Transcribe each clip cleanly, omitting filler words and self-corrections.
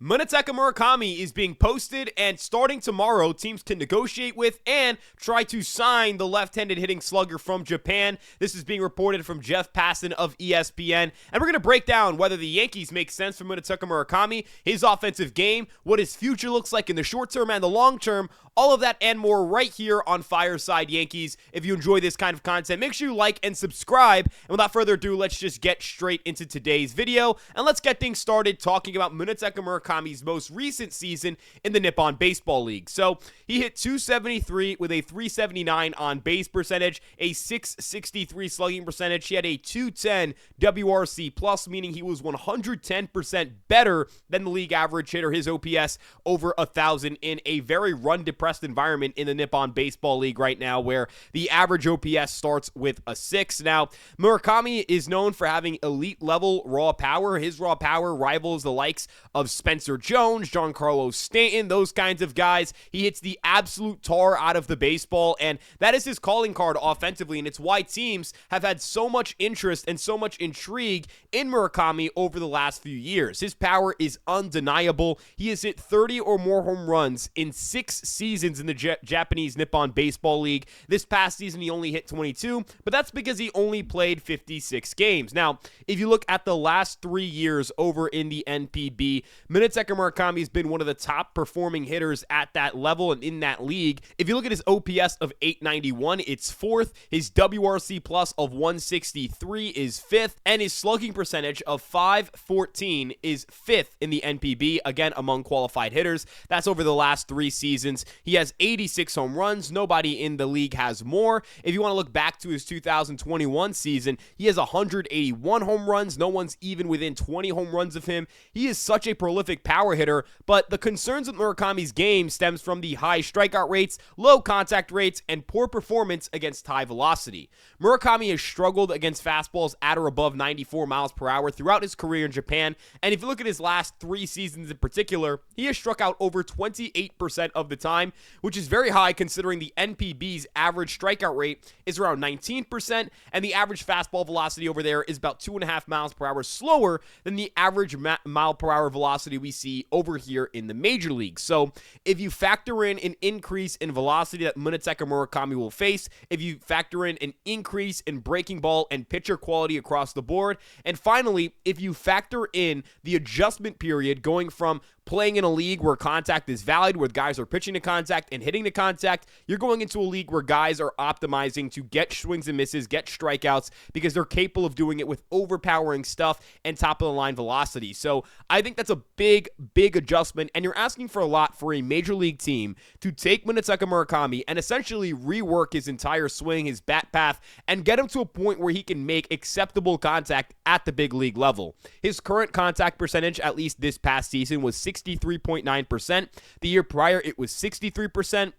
Munetaka Murakami is being posted, and starting tomorrow, teams can negotiate with and try to sign the left-handed hitting slugger from Japan. This is being reported from Jeff Passan of ESPN, and we're going to break down whether the Yankees make sense for Munetaka Murakami, his offensive game, what his future looks like in the short term and the long term, all of that and more right here on Fireside Yankees. If you enjoy this kind of content, make sure you like and subscribe. And without further ado, let's just get straight into today's video. And let's get things started talking about Munetaka Murakami's most recent season in the Nippon Baseball League. So he hit .273 with a .379 on base percentage, a .663 slugging percentage. He had a .210 WRC plus, meaning he was 110% better than the league average hitter. His OPS over 1,000 in a very run-depressed environment in the Nippon Baseball League right now, where the average OPS starts with a 6. Now, Murakami is known for having elite-level raw power. His raw power rivals the likes of Spencer Jones, Giancarlo Stanton, those kinds of guys. He hits the absolute tar out of the baseball, and that is his calling card offensively, and it's why teams have had so much interest and so much intrigue in Murakami over the last few years. His power is undeniable. He has hit 30 or more home runs in 6 seasons in the Japanese Nippon Baseball League. This past season, he only hit 22, but that's because he only played 56 games. Now, if you look at the last 3 years over in the NPB, Munetaka Murakami has been one of the top performing hitters at that level and in that league. If you look at his OPS of 891, it's 4th. His WRC plus of 163 is 5th, and his slugging percentage of 514 is 5th in the NPB, again, among qualified hitters. That's over the last 3 seasons. He has 86 home runs. Nobody in the league has more. If you want to look back to his 2021 season, he has 181 home runs. No one's even within 20 home runs of him. He is such a prolific power hitter, but the concerns with Murakami's game stems from the high strikeout rates, low contact rates, and poor performance against high velocity. Murakami has struggled against fastballs at or above 94 miles per hour throughout his career in Japan, and if you look at his last 3 seasons in particular, he has struck out over 28% of the time, which is very high considering the NPB's average strikeout rate is around 19%, and the average fastball velocity over there is about 2.5 miles per hour slower than the average mile per hour velocity we see over here in the major leagues. So if you factor in an increase in velocity that Munetaka Murakami will face, if you factor in an increase in breaking ball and pitcher quality across the board, and finally, if you factor in the adjustment period going from playing in a league where contact is valued, where guys are pitching to contact and hitting to contact, you're going into a league where guys are optimizing to get swings and misses, get strikeouts, because they're capable of doing it with overpowering stuff and top-of-the-line velocity. So I think that's a big, big adjustment, and you're asking for a lot for a major league team to take Munetaka Murakami and essentially rework his entire swing, his bat path, and get him to a point where he can make acceptable contact at the big league level. His current contact percentage, at least this past season, was 63.9%. The year prior, it was 63%.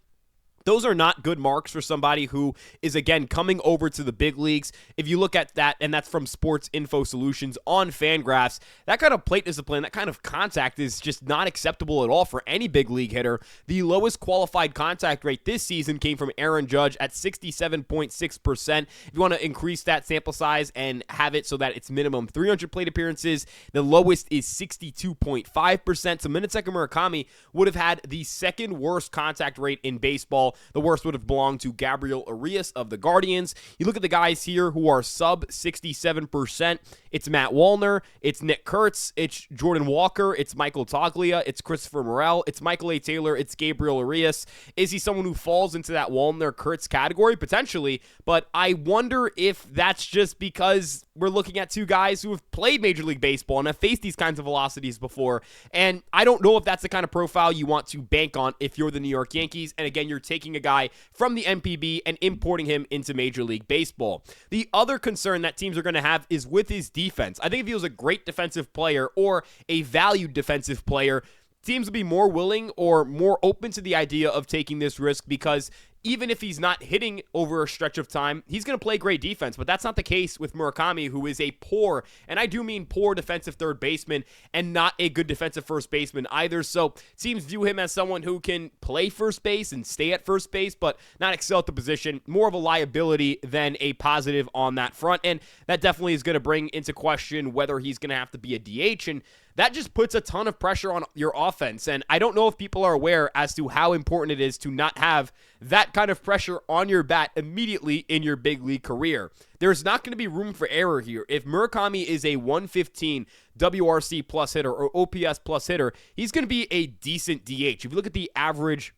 Those are not good marks for somebody who is, again, coming over to the big leagues. If you look at that, and that's from Sports Info Solutions on Fangraphs, that kind of plate discipline, that kind of contact is just not acceptable at all for any big league hitter. The lowest qualified contact rate this season came from Aaron Judge at 67.6%. If you want to increase that sample size and have it so that it's minimum 300 plate appearances, the lowest is 62.5%. So Munetaka Murakami would have had the second worst contact rate in baseball. The worst would have belonged to Gabriel Arias of the Guardians. You look at the guys here who are sub 67%. It's Matt Wallner, it's Nick Kurtz, it's Jordan Walker, it's Michael Toglia, it's Christopher Morel, it's Michael A. Taylor, it's Gabriel Arias. Is he someone who falls into that Wallner-Kurtz category? Potentially, but I wonder if that's just because we're looking at 2 guys who have played Major League Baseball and have faced these kinds of velocities before, and I don't know if that's the kind of profile you want to bank on if you're the New York Yankees, and again, you're taking a guy from the NPB and importing him into Major League Baseball. The other concern that teams are going to have is with his defense. I think if he was a great defensive player or a valued defensive player, teams would be more willing or more open to the idea of taking this risk, because even if he's not hitting over a stretch of time, he's going to play great defense. But that's not the case with Murakami, who is a poor, and I do mean poor, defensive third baseman and not a good defensive first baseman either. So teams view him as someone who can play first base and stay at first base, but not excel at the position. More of a liability than a positive on that front. And that definitely is going to bring into question whether he's going to have to be a DH. And that just puts a ton of pressure on your offense. And I don't know if people are aware as to how important it is to not have that kind of pressure on your bat immediately in your big league career. There's not going to be room for error here. If Murakami is a 115 WRC plus hitter or OPS plus hitter, he's going to be a decent DH. If you look at the average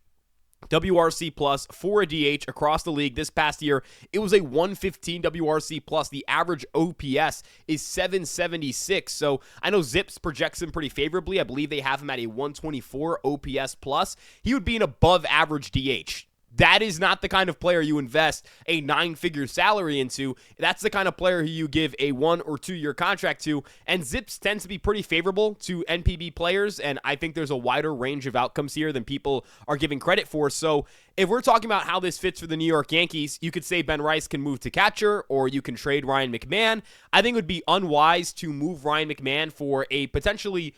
WRC plus for a DH across the league this past year, it was a 115 WRC plus. The average OPS is 776. So I know Zips projects him pretty favorably. I believe they have him at a 124 OPS plus. He would be an above average DH. That is not the kind of player you invest a 9-figure salary into. That's the kind of player who you give a 1 or 2 year contract to. And Zips tends to be pretty favorable to NPB players. And I think there's a wider range of outcomes here than people are giving credit for. So if we're talking about how this fits for the New York Yankees, you could say Ben Rice can move to catcher, or you can trade Ryan McMahon. I think it would be unwise to move Ryan McMahon for a potentially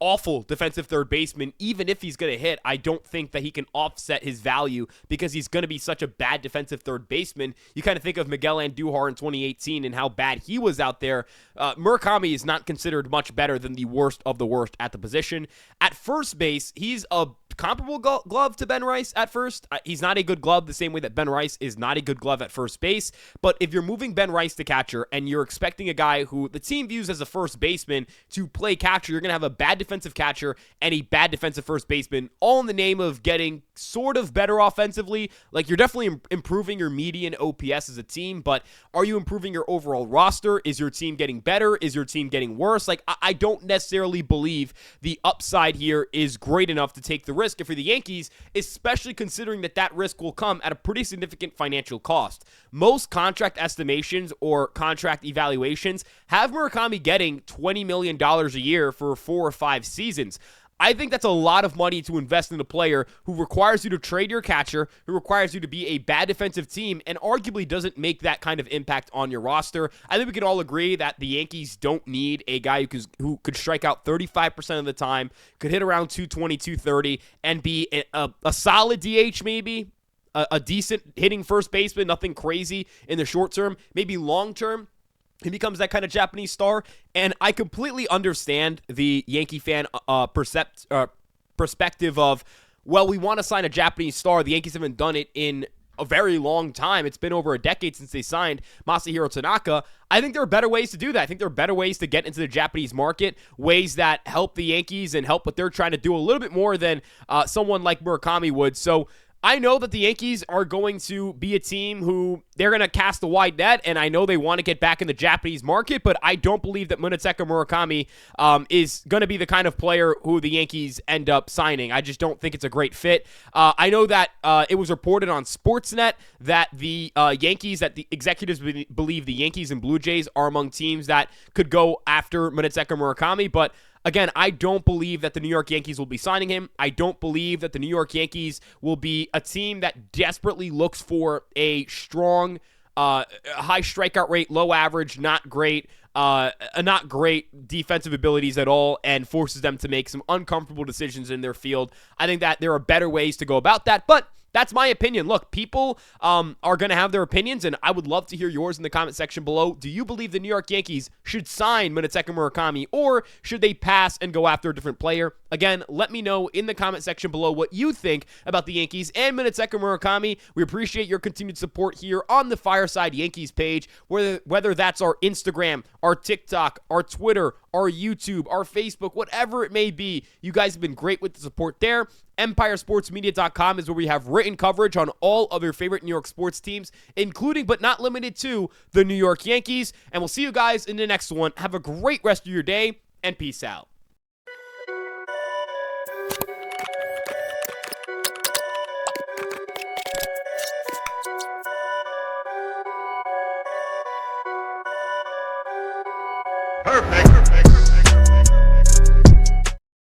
awful defensive third baseman. Even if he's going to hit, I don't think that he can offset his value because he's going to be such a bad defensive third baseman. You kind of think of Miguel Andujar in 2018 and how bad he was out there. Murakami is not considered much better than the worst of the worst at the position. At first base, he's a comparable glove to Ben Rice at first. He's not a good glove the same way that Ben Rice is not a good glove at first base. But if you're moving Ben Rice to catcher and you're expecting a guy who the team views as a first baseman to play catcher, you're going to have a bad defensive catcher and a bad defensive first baseman, all in the name of getting sort of better offensively. Like, you're definitely improving your median OPS as a team, but are you improving your overall roster? Is your team getting better? Is your team getting worse? Like, I don't necessarily believe the upside here is great enough to take the risk for the Yankees, especially considering that risk will come at a pretty significant financial cost. Most contract estimations or contract evaluations have Murakami getting $20 million a year for 4 or 5 seasons. I think that's a lot of money to invest in a player who requires you to trade your catcher, who requires you to be a bad defensive team, and arguably doesn't make that kind of impact on your roster. I think we can all agree that the Yankees don't need a guy who could strike out 35% of the time, could hit around 220, 230, and be a solid DH maybe, a decent hitting first baseman, nothing crazy in the short term, maybe long term. He becomes that kind of Japanese star, and I completely understand the Yankee fan perspective of, well, we want to sign a Japanese star. The Yankees haven't done it in a very long time. It's been over a decade since they signed Masahiro Tanaka. I think there are better ways to do that. I think there are better ways to get into the Japanese market, ways that help the Yankees and help what they're trying to do a little bit more than someone like Murakami would. So I know that the Yankees are going to be a team who they're going to cast a wide net, and I know they want to get back in the Japanese market, but I don't believe that Munetaka Murakami is going to be the kind of player who the Yankees end up signing. I just don't think it's a great fit. I know that it was reported on Sportsnet that the Yankees, that the executives believe the Yankees and Blue Jays are among teams that could go after Munetaka Murakami, but again, I don't believe that the New York Yankees will be signing him. I don't believe that the New York Yankees will be a team that desperately looks for a strong, high strikeout rate, low average, not great defensive abilities at all, and forces them to make some uncomfortable decisions in their field. I think that there are better ways to go about that, but that's my opinion. Look, people are going to have their opinions, and I would love to hear yours in the comment section below. Do you believe the New York Yankees should sign Munetaka Murakami, or should they pass and go after a different player? Again, let me know in the comment section below what you think about the Yankees and Munetaka Murakami. We appreciate your continued support here on the Fireside Yankees page, whether that's our Instagram, our TikTok, our Twitter, our YouTube, our Facebook, whatever it may be. You guys have been great with the support there. EmpireSportsMedia.com is where we have written coverage on all of your favorite New York sports teams, including but not limited to the New York Yankees. And we'll see you guys in the next one. Have a great rest of your day, and peace out. Perfect.